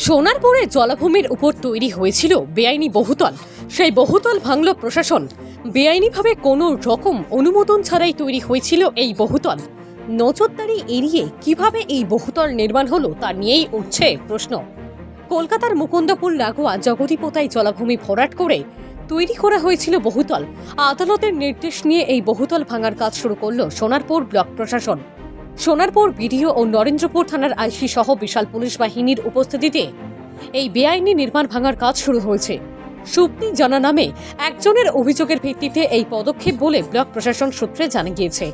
সোনারপুরে জলাভূমির উপর তৈরি হয়েছিল বেআইনি বহুতল। সেই বহুতল ভাঙল প্রশাসন। বেআইনিভাবে কোনো রকম অনুমোদন ছাড়াই তৈরি হয়েছিল এই বহুতল। নজরদারি এড়িয়ে কিভাবে এই বহুতল নির্মাণ হলো তা নিয়েই উঠছে প্রশ্ন। কলকাতার মুকুন্দপুর লাগোয়া জগদীপোতায় জলাভূমি ভরাট করে তৈরি করা হয়েছিল বহুতল। আদালতের নির্দেশ নিয়ে এই বহুতল ভাঙার কাজ শুরু করল সোনারপুর ব্লক প্রশাসন। সোনারপুর বিডিও ও নরেন্দ্রপুর থানার আইসি সহ বিশাল পুলিশ বাহিনীর উপস্থিতিতে এই বেআইনি নির্মাণ ভাঙার কাজ শুরু হয়েছে। সুপ্তি জানা নামে একজনের অভিযোগের ভিত্তিতে এই পদক্ষেপ বলে ব্লক প্রশাসন সূত্রে জানা গিয়েছে।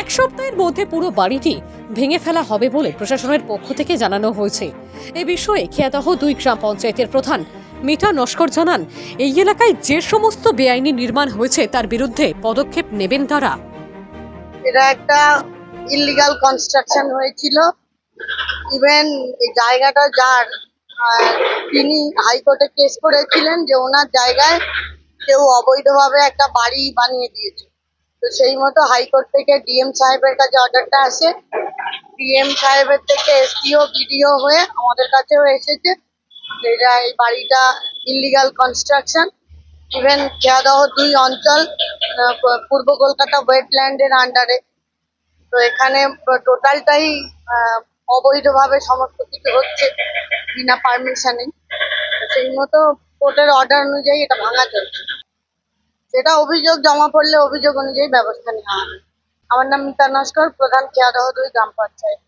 এক সপ্তাহের মধ্যে পুরো বাড়িটি ভেঙে ফেলা হবে বলে প্রশাসনের পক্ষ থেকে জানানো হয়েছে। এ বিষয়ে খেয়াদহ 2 গ্রাম পঞ্চায়েতের প্রধান মিঠা নস্কর জানান, এই এলাকায় যে সমস্ত বেআইনি নির্মাণ হয়েছে তার বিরুদ্ধে পদক্ষেপ নেবেন তারা। এটা একটা ইলিগাল কনস্ট্রাকশন হয়েছিল। ইভেন এই জায়গাটা যার তিনি হাইকোর্টে কেস করেছিলেন যে ওনার জায়গায় কেউ অবৈধভাবে একটা বাড়ি বানিয়ে দিয়েছে। তো সেই মতো হাইকোর্ট থেকে ডিএম সাহেবের কাছে অর্ডারটা আসে। ডিএম সাহেবের থেকে এসডিও বিডিও হয়ে আমাদের কাছেও এসেছে যে এই বাড়িটা ইলিগাল কনস্ট্রাকশন। ইভেন খেয়াদহ 2 অঞ্চল পূর্ব কলকাতা ওয়েটল্যান্ডের আন্ডারে। তো এখানে টোটালটাই অবৈধভাবে সমস্ত কিছু হচ্ছে বিনা পারমিশনে। সেই মতো কোর্টের অর্ডার অনুযায়ী এটা ভাঙা চলছে। সেটা অভিযোগ জমা পড়লে অভিযোগ অনুযায়ী ব্যবস্থা নেওয়া হবে। আমার নাম মিতা নস্কর, প্রধান খেয়াদহ 2 গ্রাম পঞ্চায়েত।